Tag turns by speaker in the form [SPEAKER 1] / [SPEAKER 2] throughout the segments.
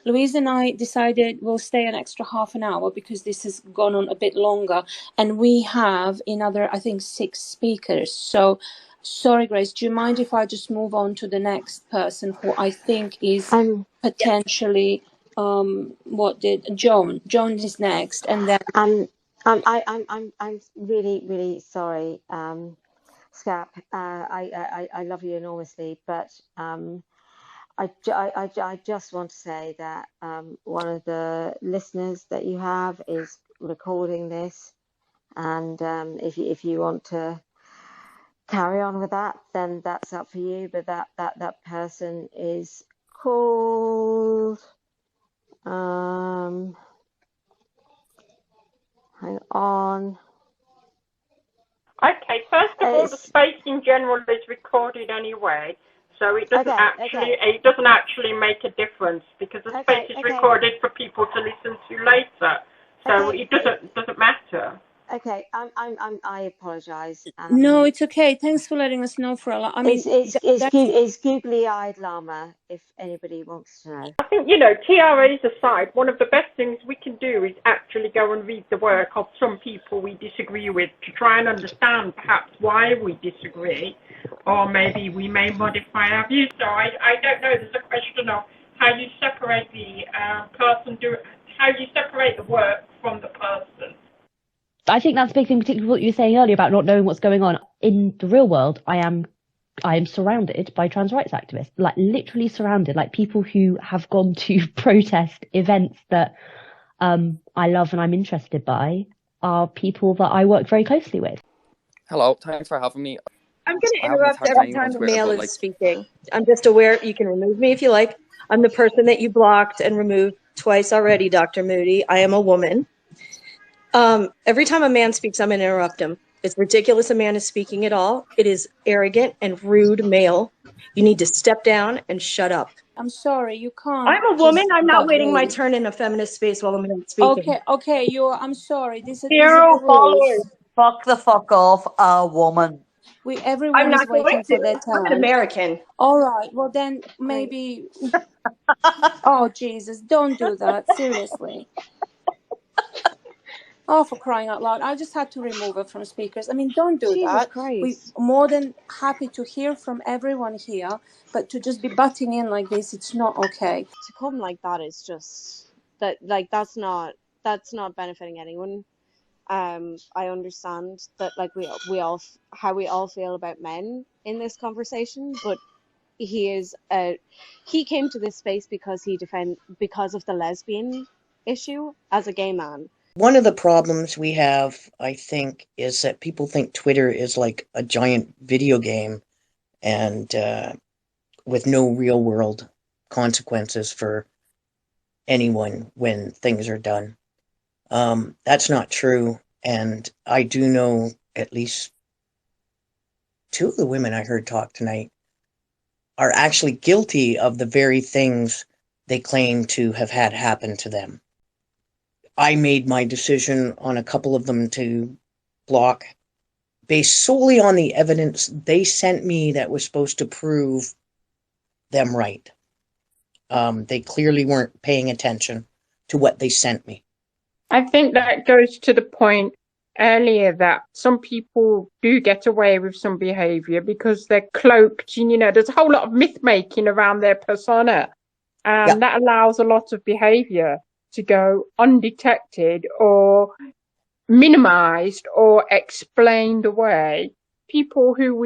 [SPEAKER 1] Louise and I decided we'll stay an extra half an hour because this has gone on a bit longer, and we have another, I think, 6 speakers. So, sorry, Grace, do you mind if I just move on to the next person who I think is potentially Joan? Joan is next, and then
[SPEAKER 2] I'm really sorry, Scap. I love you enormously, but I just want to say that one of the listeners that you have is recording this, and if you want to carry on with that, then that's up for you. But that person is called hang on.
[SPEAKER 3] Okay, first of all, the space in general is recorded anyway, so it doesn't it doesn't actually make a difference because the space is recorded for people to listen to later. So it doesn't matter.
[SPEAKER 2] Okay, I apologise.
[SPEAKER 1] No, it's okay. Thanks for letting us know, Frella. I mean,
[SPEAKER 2] it's googly-eyed llama, if anybody wants to know.
[SPEAKER 3] I think, you know, TRAs aside, one of the best things we can do is actually go and read the work of some people we disagree with to try and understand perhaps why we disagree, or maybe we may modify our views. So I don't know. There's a question of how you separate the how you separate the work from the person.
[SPEAKER 4] I think that's a big thing, particularly what you were saying earlier about not knowing what's going on. In the real world, I am surrounded by trans rights activists, like literally surrounded, like people who have gone to protest events that I love and I'm interested by are people that I work very closely with.
[SPEAKER 5] Hello, thanks for having me.
[SPEAKER 6] I'm going to interrupt every time a male is speaking. I'm just aware you can remove me if you like. I'm the person that you blocked and removed twice already, Dr. Moody. I am a woman. Every time a man speaks, I'm going to interrupt him. It's ridiculous a man is speaking at all. It is arrogant and rude male. You need to step down and shut up.
[SPEAKER 1] I'm sorry, you can't.
[SPEAKER 6] I'm a woman. I'm not waiting my turn in a feminist space while a man is speaking.
[SPEAKER 1] Okay, I'm sorry. These are the
[SPEAKER 7] rules. Fuck the fuck off, a woman.
[SPEAKER 1] Everyone is waiting for their turn.
[SPEAKER 6] I'm an American.
[SPEAKER 1] All right, well then maybe. Oh Jesus! Don't do that. Seriously. Oh, for crying out loud. I just had to remove her from speakers. I mean, don't do
[SPEAKER 2] Jesus
[SPEAKER 1] that.
[SPEAKER 2] Christ.
[SPEAKER 1] We're more than happy to hear from everyone here, but to just be butting in like this, it's not okay.
[SPEAKER 2] To come like that is just that's not benefiting anyone. I understand that we all feel about men in this conversation, but he came to this space because because of the lesbian issue as a gay man.
[SPEAKER 8] One of the problems we have, I think, is that people think Twitter is like a giant video game and with no real world consequences for anyone when things are done. That's not true. And I do know at least 2 of the women I heard talk tonight are actually guilty of the very things they claim to have had happen to them. I made my decision on a couple of them to block based solely on the evidence they sent me that was supposed to prove them right. They clearly weren't paying attention to what they sent me.
[SPEAKER 3] I think that goes to the point earlier that some people do get away with some behavior because they're cloaked, and, you know, there's a whole lot of myth making around their persona, and that allows a lot of behavior to go undetected or minimized or explained away. People who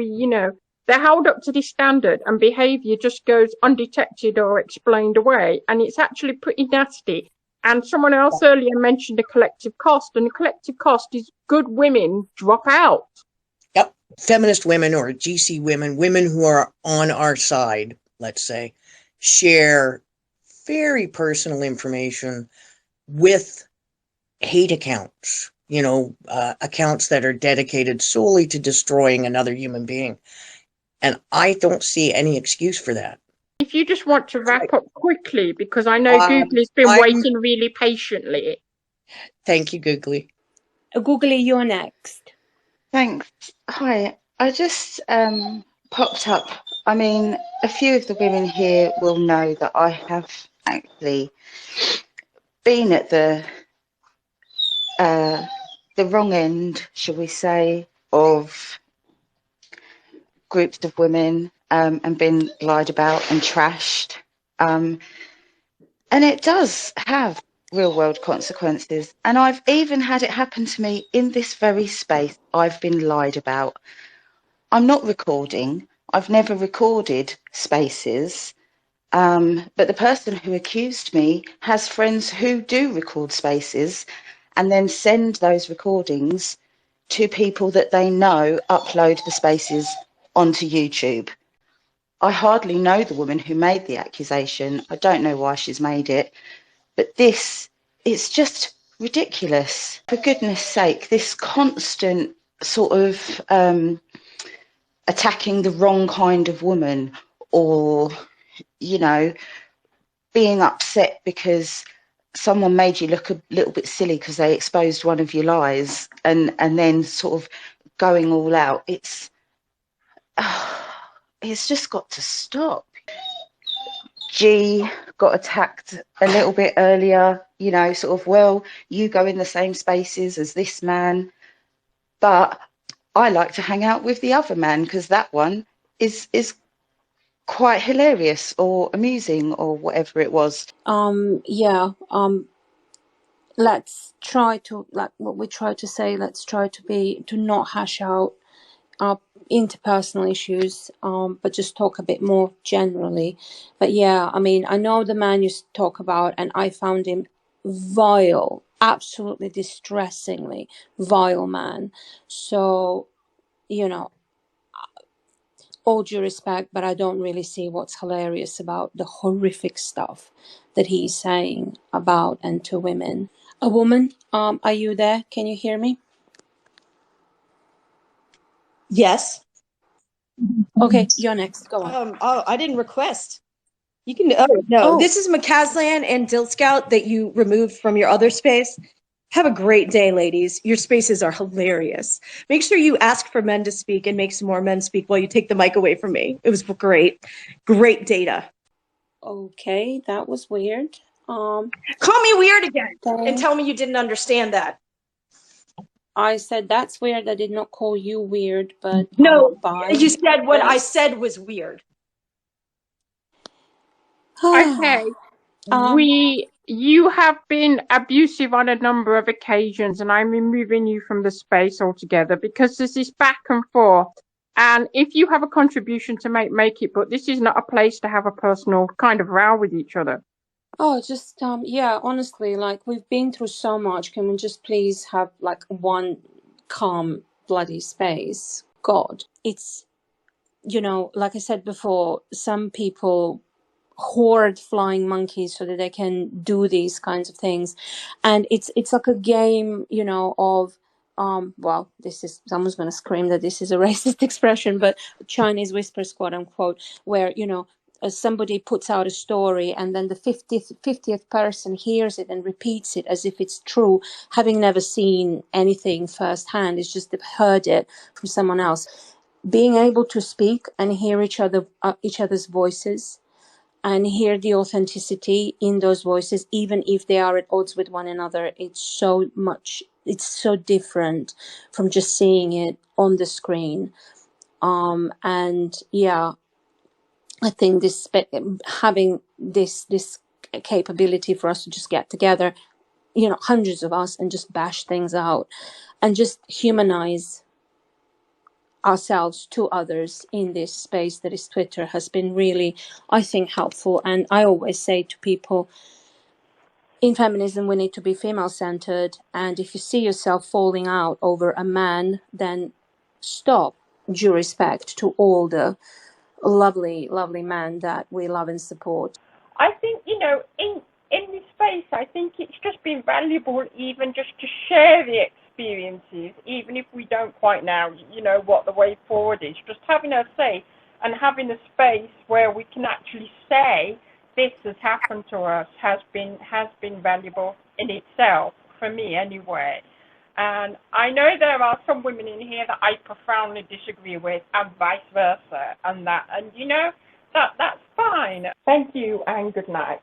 [SPEAKER 3] they're held up to this standard and behavior just goes undetected or explained away, and it's actually pretty nasty. And someone else earlier mentioned the collective cost, and the collective cost is good women drop out.
[SPEAKER 8] Yep. Feminist women or GC women who are on our side, let's say, share very personal information with hate accounts, accounts that are dedicated solely to destroying another human being. And I don't see any excuse for that.
[SPEAKER 3] If you just want to wrap up quickly, because I know Googly's been waiting really patiently.
[SPEAKER 8] Thank you, Googly.
[SPEAKER 1] Googly, you're next.
[SPEAKER 9] Thanks. Hi, I just popped up. I mean, a few of the women here will know that I have actually been at the wrong end, shall we say, of groups of women, and been lied about and trashed. And it does have real world consequences. And I've even had it happen to me in this very space. I've been lied about. I'm not recording. I've never recorded spaces. But the person who accused me has friends who do record spaces and then send those recordings to people that they know upload the spaces onto YouTube. I hardly know the woman who made the accusation. I don't know why she's made it, but this is just ridiculous. For goodness sake, this constant sort of attacking the wrong kind of woman, or, you know, being upset because someone made you look a little bit silly because they exposed one of your lies, and then sort of going all out. It's just got to stop. G got attacked a little bit earlier, you know, sort of, well, you go in the same spaces as this man, but I like to hang out with the other man because that one is quite hilarious or amusing or whatever it was.
[SPEAKER 1] Yeah. Let's try to, like what we try to say, let's try to not hash out interpersonal issues, but just talk a bit more generally. But yeah, I mean, I know the man you talk about, and I found him vile, absolutely distressingly vile man. So, you know, all due respect, but I don't really see what's hilarious about the horrific stuff that he's saying about and to women. A woman, are you there? Can you hear me?
[SPEAKER 6] Yes.
[SPEAKER 1] Okay, you're next. Go on.
[SPEAKER 6] Oh, I didn't request. You can. Oh no,
[SPEAKER 1] Oh,
[SPEAKER 6] this is McCaslan and Dilt Scout that you removed from your other space. Have a great day, ladies. Your spaces are hilarious. Make sure you ask for men to speak and make some more men speak while you take the mic away from me. It was great. Great data.
[SPEAKER 1] okay, that was weird.
[SPEAKER 6] Call me weird again and
[SPEAKER 1] Thank.
[SPEAKER 6] tell me you didn't understand that.
[SPEAKER 1] I said that's weird. I did not call you weird, but
[SPEAKER 6] No,
[SPEAKER 1] bye.
[SPEAKER 6] you said what I
[SPEAKER 1] Yes.
[SPEAKER 6] said was weird.
[SPEAKER 3] Okay. You have been abusive on a number of occasions, and I'm removing you from the space altogether because there's this back and forth. And if you have a contribution to make it, but this is not a place to have a personal kind of row with each other.
[SPEAKER 1] Oh, just yeah, honestly, like we've been through so much. Can we just please have like one calm bloody space? God, it's, you know, like I said before, some people hoard flying monkeys so that they can do these kinds of things, and it's like a game, you know, of well, this is, someone's going to scream that this is a racist expression, but Chinese whispers, quote unquote, where, you know, somebody puts out a story and then the 50th person hears it and repeats it as if it's true, having never seen anything firsthand. It's just they've heard it from someone else. Being able to speak and hear each other's voices and hear the authenticity in those voices, even if they are at odds with one another, it's so different from just seeing it on the screen. And yeah, I think having this capability for us to just get together, you know, hundreds of us, and just bash things out and just humanize ourselves to others in this space that is Twitter has been really, I think, helpful. And I always say to people, in feminism, we need to be female-centered, and if you see yourself falling out over a man, then stop. Due respect to all the lovely, lovely men that we love and support.
[SPEAKER 3] I think, you know, in this space, I think it's just been valuable even just to share the experiences, even if we don't quite now, you know, what the way forward is. Just having a say and having a space where we can actually say this has happened to us has been valuable in itself, for me anyway. And I know there are some women in here that I profoundly disagree with, and vice versa, and you know, that's fine. Thank you and good night.